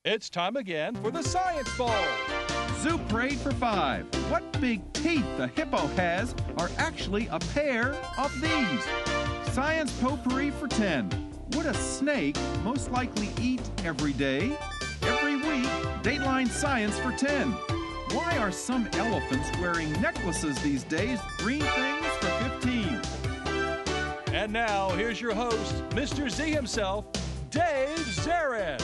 It's time again for the Science Bowl. Zoo Parade for 5. What big teeth the hippo has are actually a pair of these. Science Potpourri for 10. Would a snake most likely eat every day? Every week, Dateline Science for 10. Why are some elephants wearing necklaces these days? Green things for 15. And now, here's your host, Mr. Z himself, Dave Zarin.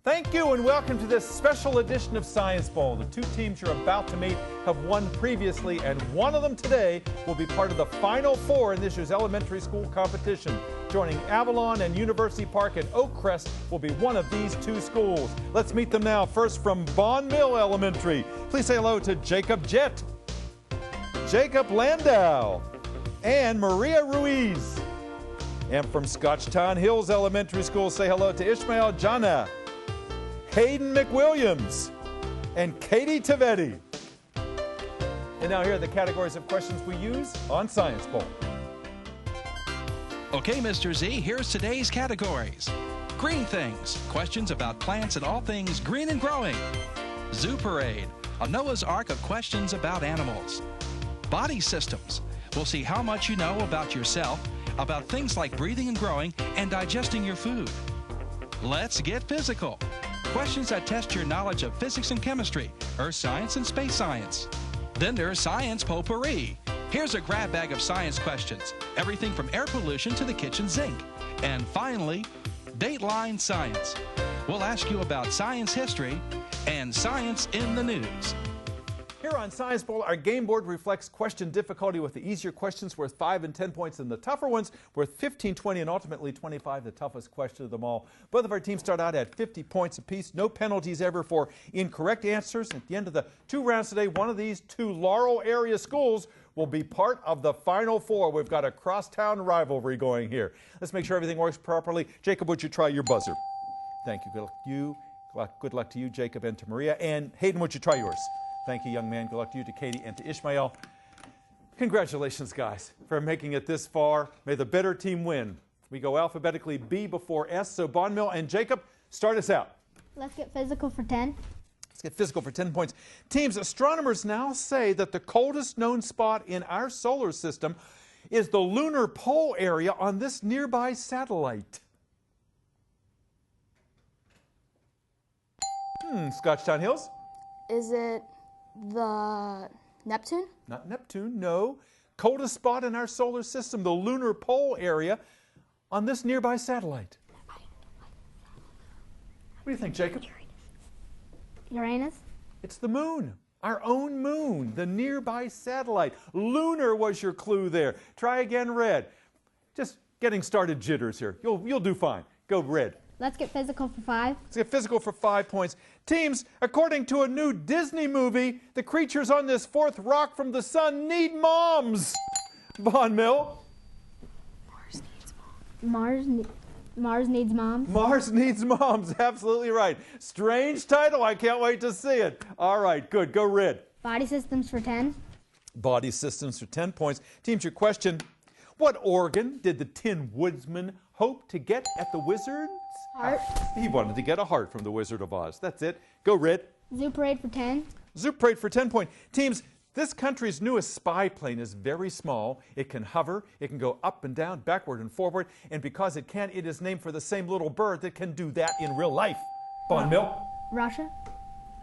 Thank you and welcome to this special edition of Science Bowl. The two teams you're about to meet have won previously, and one of them today will be part of the Final Four in this year's elementary school competition. Joining Avalon and University Park and Oakcrest will be one of these two schools. Let's meet them now. First from Bond Mill Elementary. Please say hello to Jacob Jett, Jacob Landau, and Maria Ruiz. And from Scotchtown Hills Elementary School, say hello to Ishmael Jana, Hayden McWilliams, and Katie Tavetti. And now here are the categories of questions we use on Science Bowl. Okay, Mr. Z, here's today's categories. Green things, questions about plants and all things green and growing. Zoo Parade, a Noah's Ark of questions about animals. Body systems, we'll see how much you know about yourself, about things like breathing and growing and digesting your food. Let's get physical. Questions that test your knowledge of physics and chemistry, earth science and space science. Then there's Science Potpourri. Here's a grab bag of science questions, everything from air pollution to the kitchen sink. And finally, Dateline Science. We'll ask you about science history and science in the news. Here on Science Bowl, our game board reflects question difficulty, with the easier questions worth 5 and 10 points and the tougher ones worth 15, 20, and ultimately 25, the toughest question of them all. Both of our teams start out at 50 points apiece. No penalties ever for incorrect answers. At the end of the 2 rounds today, one of these 2 Laurel area schools will be part of the Final Four. We've got a crosstown rivalry going here. Let's make sure everything works properly. Jacob, would you try your buzzer? Thank you. Good luck to you. Good luck to you, Jacob, and to Maria. And Hayden, would you try yours? Thank you, young man. Good luck to you, to Katie, and to Ishmael. Congratulations, guys, for making it this far. May the better team win. We go alphabetically B before S. So Bond Mill and Jacob, start us out. Let's get physical for 10. Let's get physical for 10 points. Teams, astronomers now say that the coldest known spot in our solar system is the lunar pole area on this nearby satellite. Scotchtown Hills? Is it the Neptune? Not Neptune, no. Coldest spot in our solar system, the lunar pole area on this nearby satellite. What do you think, Jacob? Uranus? It's the moon, our own moon, the nearby satellite. Lunar was your clue there. Try again, red. Just getting started jitters here. You'll do fine. Go red. Let's get physical for 5. Let's get physical for 5 points. Teams, according to a new Disney movie, the creatures on this 4th rock from the sun need moms. Bond Mill? Mars needs moms. Mars needs moms? Mars needs moms, absolutely right. Strange title, I can't wait to see it. All right, good, go red. Body systems for 10. Body systems for 10 points. Teams, your question, what organ did the Tin Woodsman hope to get at the Wizard's? Heart. He wanted to get a heart from the Wizard of Oz. That's it. Go red. Zoo Parade for 10. Zoo Parade for 10 points. Teams, this country's newest spy plane is very small. It can hover, it can go up and down, backward and forward, and because it can, it is named for the same little bird that can do that in real life. Bond Mill? Russia?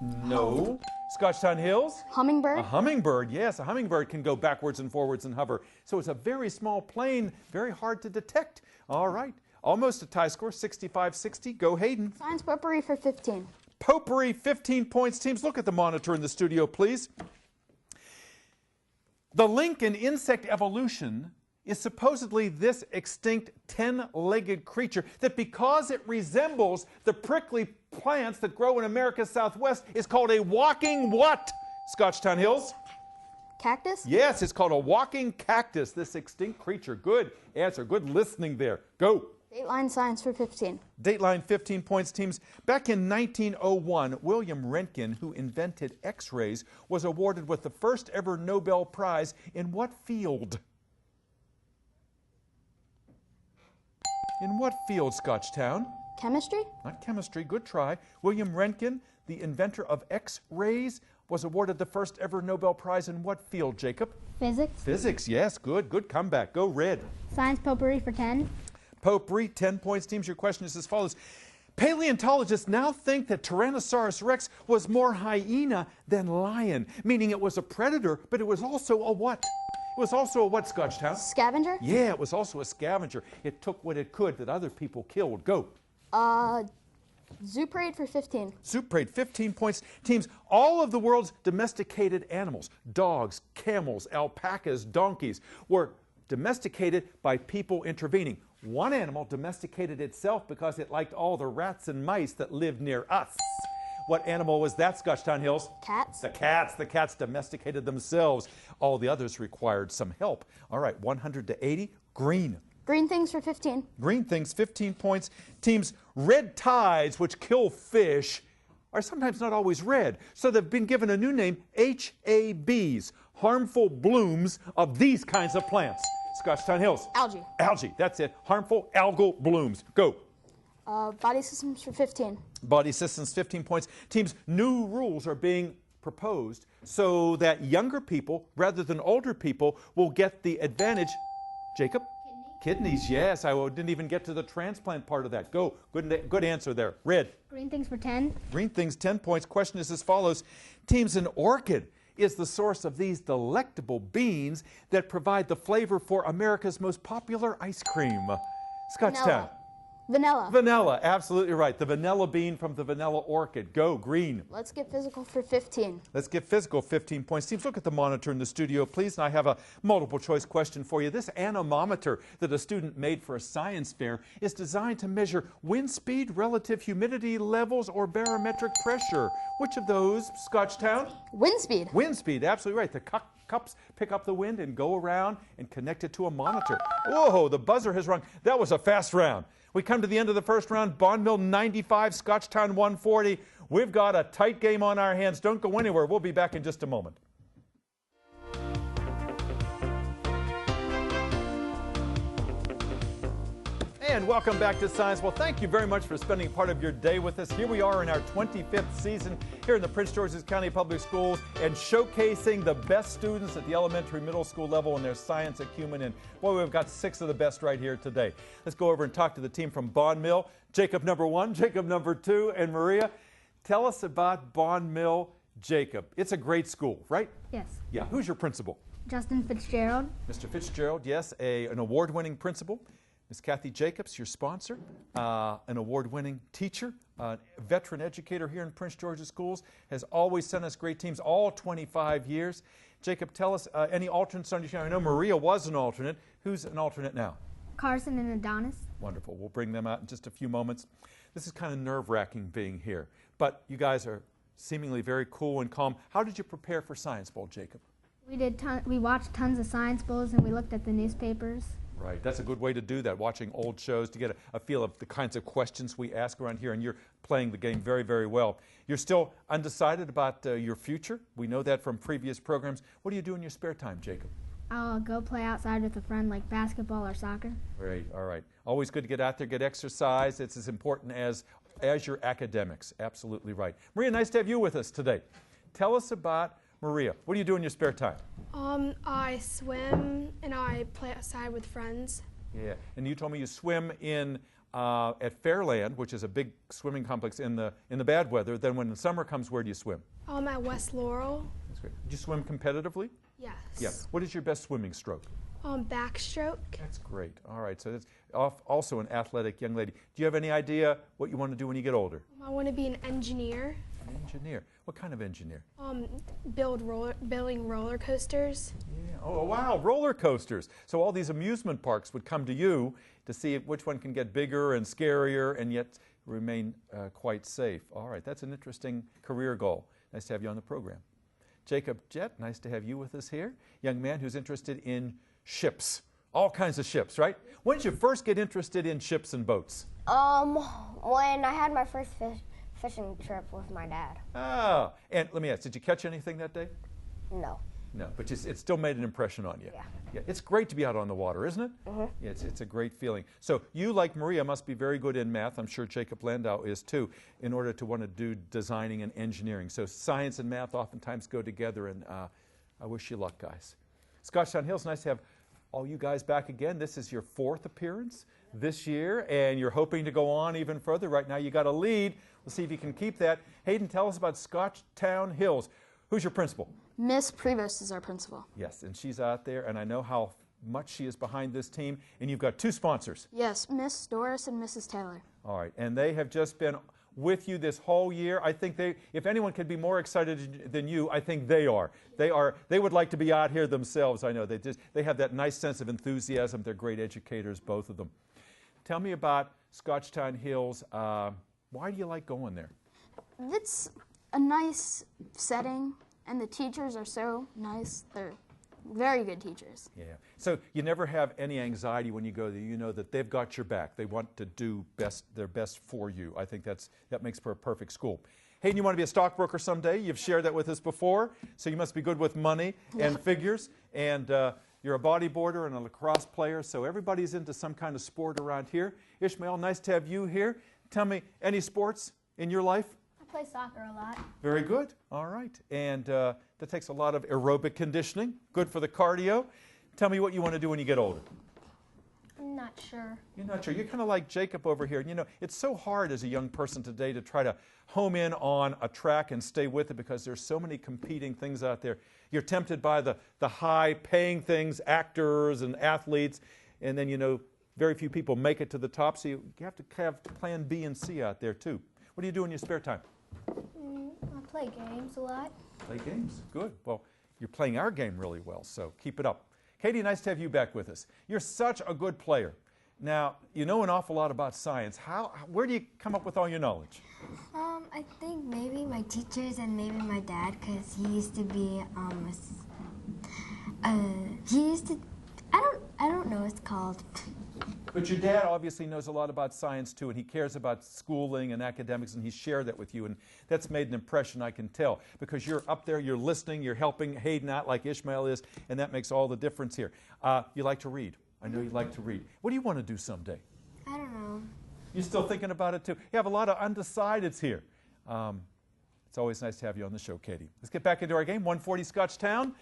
No. Scotchtown Hills? Hummingbird? A hummingbird, yes. A hummingbird can go backwards and forwards and hover. So it's a very small plane, very hard to detect. All right. Almost a tie score, 65-60. Go Hayden. Science Potpourri for 15. Potpourri, 15 points. Teams, look at the monitor in the studio, please. The link in insect evolution is supposedly this extinct 10-legged creature that, because it resembles the prickly plants that grow in America's Southwest, is called a walking what? Scotchtown Hills? Cactus? Yes, it's called a walking cactus, this extinct creature. Good answer. Good listening there. Go. Dateline Science for 15. Dateline, 15 points. Teams, back in 1901, William Röntgen, who invented X-rays, was awarded with the first ever Nobel Prize in what field? In what field, Scotchtown? Chemistry? Not chemistry, good try. William Röntgen, the inventor of X-rays, was awarded the first ever Nobel Prize in what field, Jacob? Physics. Physics, yes, good comeback. Go red. Science potpourri for 10. Potpourri, 10 points. Teams, your question is as follows. Paleontologists now think that Tyrannosaurus rex was more hyena than lion, meaning it was a predator, but it was also a what? It was also a what, Scotchtown? Scavenger? Yeah, it was also a scavenger. It took what it could that other people killed. Go. Zoo parade for 15. Zoo parade, 15 points. Teams, all of the world's domesticated animals, dogs, camels, alpacas, donkeys, were domesticated by people intervening. One animal domesticated itself because it liked all the rats and mice that lived near us. What animal was that, Scotchtown Hills? Cats? The cats. The cats domesticated themselves. All the others required some help. All right, 100 to 80, green. Green things for 15. Green things, 15 points. Teams, red tides, which kill fish, are sometimes not always red. So they've been given a new name, HABs, harmful blooms of these kinds of plants. Scotchtown Hills. Algae. Algae, that's it. Harmful algal blooms. Go. Body systems for 15. Body systems, 15 points. Teams, new rules are being proposed so that younger people, rather than older people, will get the advantage. Jacob? Kidneys, yes. I didn't even get to the transplant part of that. Go. Good answer there. Red. Green things for 10. Green things, 10 points. Question is as follows. Teams, an orchid is the source of these delectable beans that provide the flavor for America's most popular ice cream. Scotchtown. Vanilla. Vanilla, absolutely right. The vanilla bean from the vanilla orchid. Go, green. Let's get physical for 15. Let's get physical, 15 points. Teams, look at the monitor in the studio, please. And I have a multiple choice question for you. This anemometer that a student made for a science fair is designed to measure wind speed, relative humidity levels, or barometric pressure. Which of those, Scotchtown? Wind speed. Wind speed, absolutely right. The cups pick up the wind and go around and connect it to a monitor. Whoa, the buzzer has rung. That was a fast round. We come to the end of the first round. Bond Mill 95, Scotchtown 140. We've got a tight game on our hands. Don't go anywhere. We'll be back in just a moment. And welcome back to Science. Well, thank you very much for spending part of your day with us. Here we are in our 25th season here in the Prince George's County Public Schools and showcasing the best students at the elementary, middle school level in their science acumen. And boy, we've got 6 of the best right here today. Let's go over and talk to the team from Bond Mill. Jacob number 1, Jacob number 2, and Maria. Tell us about Bond Mill, Jacob. It's a great school, right? Yes. Yeah. Who's your principal? Justin Fitzgerald. Mr. Fitzgerald, yes, an award-winning principal. Ms. Kathy Jacobs, your sponsor, an award-winning teacher, a veteran educator here in Prince George's Schools, has always sent us great teams all 25 years. Jacob, tell us any alternates on your team. I know Maria was an alternate. Who's an alternate now? Carson and Adonis. Wonderful. We'll bring them out in just a few moments. This is kind of nerve-wracking being here, but you guys are seemingly very cool and calm. How did you prepare for Science Bowl, Jacob? We watched tons of Science Bowls and we looked at the newspapers. Right, that's a good way to do that, watching old shows to get a feel of the kinds of questions we ask around here, and you're playing the game very, very well. You're still undecided about your future. We know that from previous programs. What do you do in your spare time, Jacob? I'll go play outside with a friend like basketball or soccer. Great, all right. Always good to get out there, get exercise. It's as important as your academics. Absolutely right. Maria, nice to have you with us today. Tell us about Maria. What do you do in your spare time? I swim and I play outside with friends. Yeah, and you told me you swim in at Fairland, which is a big swimming complex in the bad weather. Then when the summer comes, where do you swim? At West Laurel. That's great. Do you swim competitively? Yes. Yeah. What is your best swimming stroke? Backstroke. That's great. All right. So that's also an athletic young lady. Do you have any idea what you want to do when you get older? I want to be an engineer. An engineer. What kind of engineer? Building roller coasters. Yeah. Oh, wow. Roller coasters. So all these amusement parks would come to you to see which one can get bigger and scarier and yet remain quite safe. All right. That's an interesting career goal. Nice to have you on the program. Jacob Jett, nice to have you with us here. Young man who's interested in ships. All kinds of ships, right? When did you first get interested in ships and boats? When I had my first fishing trip with my dad. Oh, and let me ask, did you catch anything that day? No. No, but it still made an impression on you. Yeah. Yeah, it's great to be out on the water, isn't it? Mm-hmm. Yeah, it's a great feeling. So you, like Maria, must be very good in math. I'm sure Jacob Landau is too, in order to want to do designing and engineering. So science and math oftentimes go together, and I wish you luck, guys. Scotchtown Hills, nice to have all you guys back again. This is your 4th appearance this year, and you're hoping to go on even further. Right now you got a lead. We'll see if you can keep that. Hayden, tell us about Scotchtown Hills. Who's your principal? Miss Prevost is our principal. Yes, and she's out there, and I know how much she is behind this team, and you've got 2 sponsors. Yes, Miss Doris and Mrs. Taylor. All right, and they have just been with you this whole year. I think if anyone could be more excited than you, I think they are. They would like to be out here themselves. I know they have that nice sense of enthusiasm. They're great educators, both of them. Tell me about Scotchtown Hills. Why do you like going there? It's a nice setting, and the teachers are so nice. They're very good teachers. Yeah. So you never have any anxiety when you go there. You know that they've got your back. They want to do their best for you. I think that makes for a perfect school. Hayden, you want to be a stockbroker someday? You've shared that with us before, so you must be good with money and figures. And you're a bodyboarder and a lacrosse player, so everybody's into some kind of sport around here. Ishmael, nice to have you here. Tell me, any sports in your life? I play soccer a lot. Very good. All right. And that takes a lot of aerobic conditioning. Good for the cardio. Tell me what you want to do when you get older. I'm not sure. You're not sure. You're kind of like Jacob over here. You know, it's so hard as a young person today to try to home in on a track and stay with it because there's so many competing things out there. You're tempted by the high-paying things, actors and athletes, and then, you know, very few people make it to the top, so you have to have plan B and C out there, too. What do you do in your spare time? I play games a lot. Play games. Good. Well, you're playing our game really well, so keep it up. Katie, nice to have you back with us. You're such a good player. Now, you know an awful lot about science. Where do you come up with all your knowledge? I think maybe my teachers and maybe my dad, because he used to be, I don't know what it's called. But your dad obviously knows a lot about science too, and he cares about schooling and academics, and he's shared that with you, and that's made an impression, I can tell, because you're up there, you're listening, you're helping Hayden out like Ishmael is, and that makes all the difference here. You like to read. I know you like to read. What do you want to do someday? I don't know. You're still thinking about it too? You have a lot of undecideds here. It's always nice to have you on the show, Katie. Let's get back into our game. 140 Scotchtown,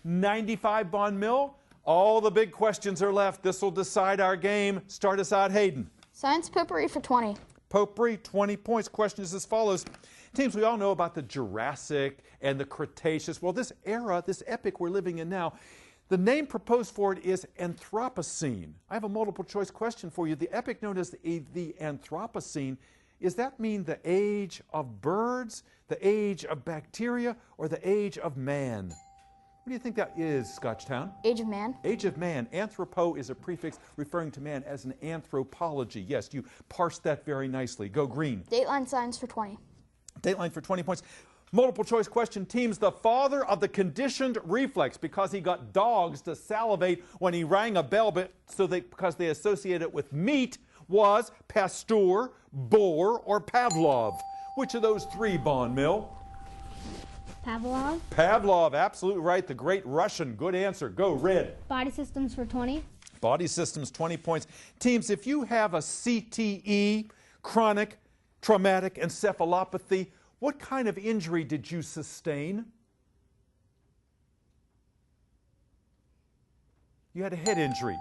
95 Bond Mill. All the big questions are left. This will decide our game. Start us out, Hayden. Science Potpourri for 20. Potpourri, 20 points. Question is as follows. Teams, we all know about the Jurassic and the Cretaceous. Well, this era, this epoch we're living in now, the name proposed for it is Anthropocene. I have a multiple choice question for you. The epoch known as the Anthropocene, does that mean the age of birds, the age of bacteria, or the age of man? What do you think that is, Scotchtown? Age of man. Age of man. Anthropo is a prefix referring to man as an anthropology. Yes, you parsed that very nicely. Go green. Dateline science for 20. Dateline for 20 points. Multiple choice question. Teams, the father of the conditioned reflex, because he got dogs to salivate when he rang a bell, because they associate it with meat, was Pasteur, Bohr, or Pavlov. Which of those three, Bond Mill? Pavlov. Pavlov, absolutely right. The great Russian. Good answer. Go red. Body systems for 20. Body systems, 20 points. Teams, if you have a CTE, chronic traumatic encephalopathy, what kind of injury did you sustain? You had a head injury,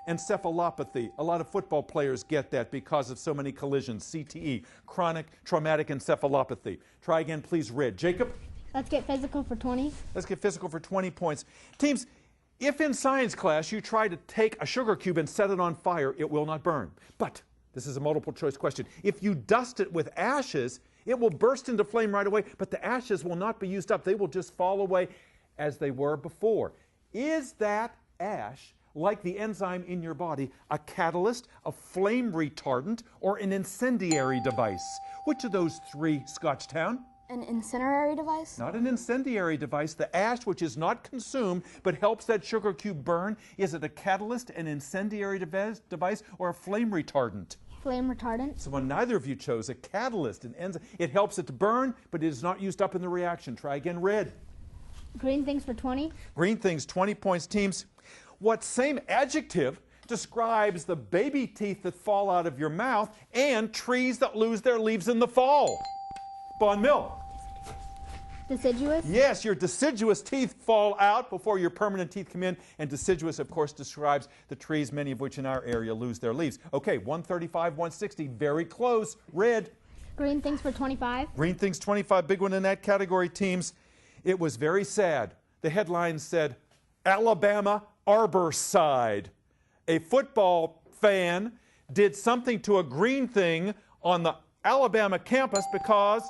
encephalopathy. A lot of football players get that because of so many collisions. CTE, chronic traumatic encephalopathy. Try again, please, red. Jacob? Let's get physical for 20. Let's get physical for 20 points. Teams, if in science class you try to take a sugar cube and set it on fire, it will not burn. But, this is a multiple choice question, if you dust it with ashes, it will burst into flame right away, but the ashes will not be used up. They will just fall away as they were before. Is that ash, like the enzyme in your body, a catalyst, a flame retardant, or an incendiary device? Which of those three, Scotchtown? An incendiary device? Not an incendiary device. The ash, which is not consumed but helps that sugar cube burn, is it a catalyst, an incendiary device, or a flame retardant? Flame retardant. So when neither of you chose a catalyst, an enzyme, it helps it to burn, but it is not used up in the reaction. Try again, red. Green things for 20. Green things, 20 points. Teams, what same adjective describes the baby teeth that fall out of your mouth and trees that lose their leaves in the fall? Bon Mill. Deciduous. Yes, your deciduous teeth fall out before your permanent teeth come in, and deciduous, of course, describes the trees, many of which in our area lose their leaves. Okay, 135, 160, very close. Red. Green things for 25. Green things, 25, big one in that category, teams. It was very sad. The headline said, Alabama Arbor Side. A football fan did something to a green thing on the Alabama campus because,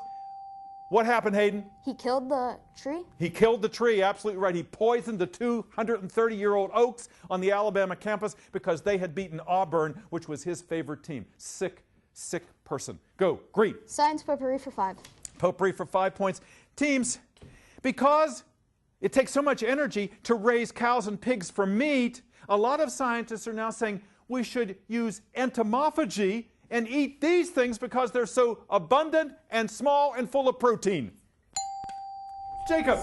what happened, Hayden? He killed the tree? He killed the tree, absolutely right. He poisoned the 230-year-old oaks on the Alabama campus because they had beaten Auburn, which was his favorite team. Sick, sick person. Go, green. Science potpourri for 5. Potpourri for 5 points. Teams, because it takes so much energy to raise cows and pigs for meat, a lot of scientists are now saying we should use entomophagy and eat these things because they're so abundant and small and full of protein. Jacob.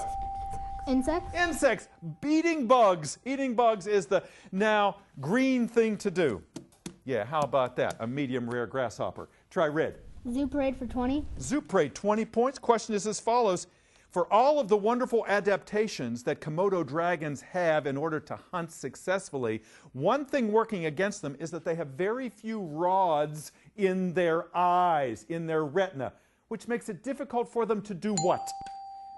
Insects. Insects. Eating bugs. Eating bugs is the now green thing to do. Yeah, how about that? A medium rare grasshopper. Try red. Zoo parade for 20. Zoo parade, 20 points. Question is as follows. For all of the wonderful adaptations that Komodo dragons have in order to hunt successfully, one thing working against them is that they have very few rods in their eyes, in their retina, which makes it difficult for them to do what?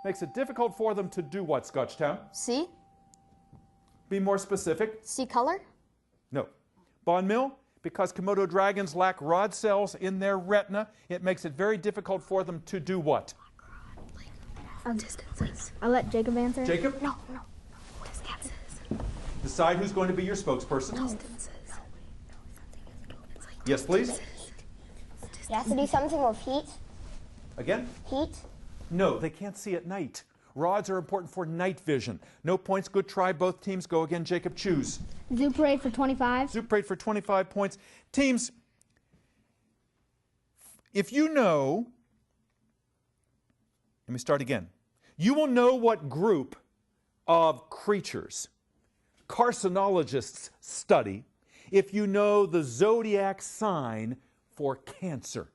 Makes it difficult for them to do what, Scotchtown? See? Be more specific. See color? No. Bon Mill? Because Komodo dragons lack rod cells in their retina, it makes it very difficult for them to do what? I'll let Jacob answer. Jacob? No. Decide who's going to be your spokesperson. Yes, please. You have to do something with heat. Again? Heat. No, they can't see at night. Rods are important for night vision. No points, good try. Both teams go again. Jacob, choose. Zoo parade for 25. Zoo parade for 25 points. Teams, if you know, let me start again. You will know what group of creatures carcinologists study if you know the zodiac sign for Cancer.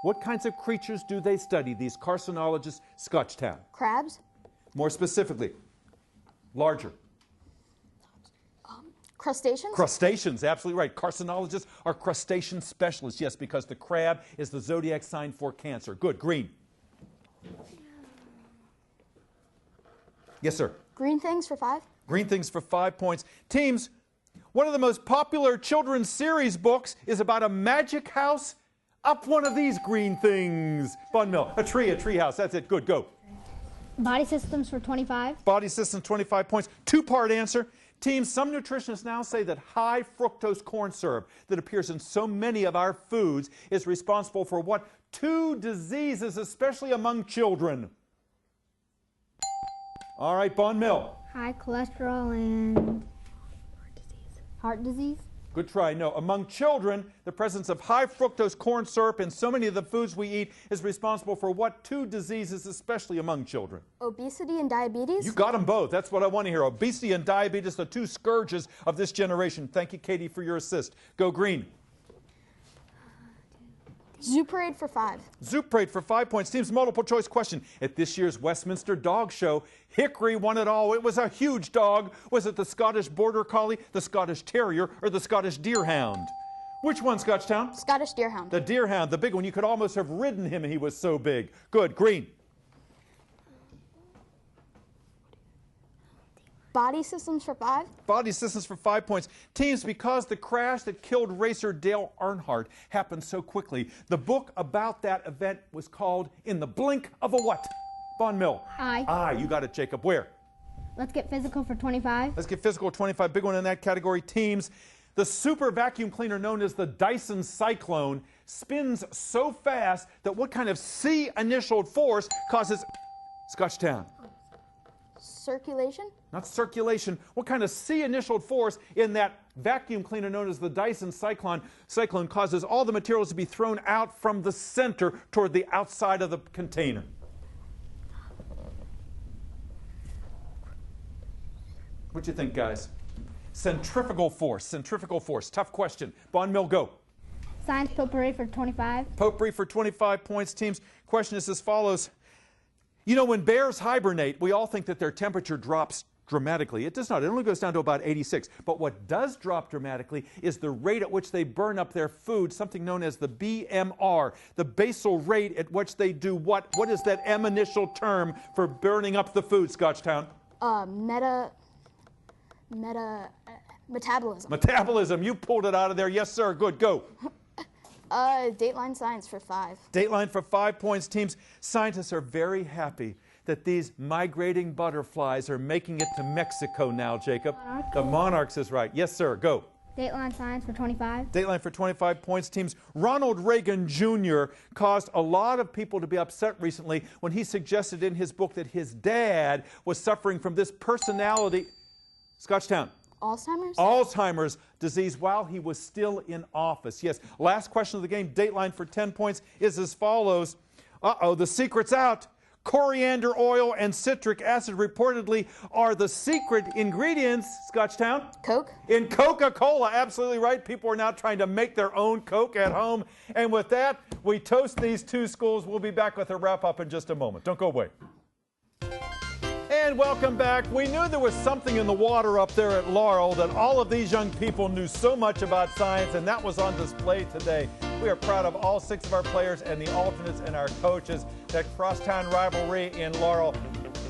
What kinds of creatures do they study, these carcinologists, Scotchtown? Crabs? More specifically, larger. Crustaceans? Crustaceans, absolutely right. Carcinologists are crustacean specialists, yes, because the crab is the zodiac sign for Cancer. Good, green. Yes, sir. Green things for 5. Green things for 5 points. Teams, one of the most popular children's series books is about a magic house up one of these green things. Bon Mill, a tree house. That's it. Good, go. Body systems for 25. Body systems, 25 points. Two-part answer. Teams, some nutritionists now say that high fructose corn syrup that appears in so many of our foods is responsible for what? 2 diseases, especially among children. All right, Bon Mill. High cholesterol and heart disease. Good try. No, among children, the presence of high fructose corn syrup in so many of the foods we eat is responsible for what 2 diseases, especially among children? Obesity and diabetes? You got them both. That's what I want to hear. Obesity and diabetes, the 2 scourges of this generation. Thank you, Katie, for your assist. Go green. Zoo parade for 5. Zoo parade for 5 points. Team's multiple choice question. At this year's Westminster Dog Show, Hickory won it all. It was a huge dog. Was it the Scottish Border Collie, the Scottish Terrier, or the Scottish Deerhound? Which one, Scotchtown? Scottish Deerhound. The Deerhound, the big one. You could almost have ridden him, he was so big. Good, green. Body systems for 5. Body systems for 5 points. Teams, because the crash that killed racer Dale Earnhardt happened so quickly, the book about that event was called In the Blink of a What? Bon Mill. Eye. You got it, Jacob. Where? Let's get physical for 25. Let's get physical, 25. Big one in that category. Teams, the super vacuum cleaner known as the Dyson Cyclone spins so fast that what kind of C-initialed force causes Scotchtown? Circulation? Not circulation. What kind of C-initialed force in that vacuum cleaner known as the Dyson Cyclone causes all the materials to be thrown out from the center toward the outside of the container? What do you think, guys? Centrifugal force. Centrifugal force. Tough question. Bond Mill, go. Science potpourri for 25. Potpourri for 25 points, teams. Question is as follows. You know, when bears hibernate, we all think that their temperature drops dramatically. It does not. It only goes down to about 86. But what does drop dramatically is the rate at which they burn up their food, something known as the BMR, the basal rate at which they do what? What is that M initial term for burning up the food, Scotchtown? Metabolism. Metabolism. You pulled it out of there. Yes, sir. Good. Go. Dateline science for 5. Dateline for 5 points, teams. Scientists are very happy that these migrating butterflies are making it to Mexico now, Jacob. The monarchs is right. Yes, sir. Go. Dateline science for 25. Dateline for 25 points, teams. Ronald Reagan Jr. caused a lot of people to be upset recently when he suggested in his book that his dad was suffering from this personality. Scotchtown. Alzheimer's? Alzheimer's disease while he was still in office. Yes. Last question of the game, Dateline for 10 points, is as follows. Uh-oh, the secret's out. Coriander oil and citric acid reportedly are the secret ingredients, Scotchtown. Coke? In Coca-Cola, absolutely right. People are now trying to make their own Coke at home. And with that, we toast these two schools. We'll be back with a wrap-up in just a moment. Don't go away. And welcome back. We knew there was something in the water up there at Laurel, that all of these young people knew so much about science, and that was on display today. We are proud of all 6 of our players and the alternates and our coaches. That crosstown rivalry in Laurel,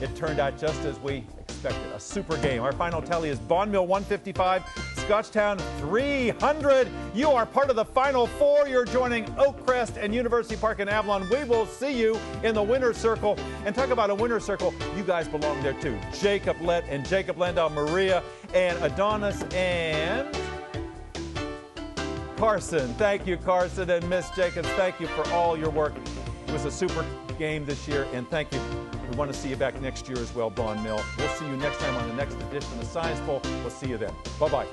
it turned out just as we expected. A super game. Our final tally is Bond Mill 155, Scotchtown 300. You are part of the Final Four. You're joining Oakcrest and University Park in Avalon. We will see you in the winner's circle. And talk about a winner's circle, you guys belong there too. Jacob Lett and Jacob Landau, Maria and Adonis and Carson. Thank you, Carson, and Miss Jacobs. Thank you for all your work. It was a super game this year, and thank you. We want to see you back next year as well, Bond Mill. We'll see you next time on the next edition of the Science Bowl. We'll see you then. Bye-bye.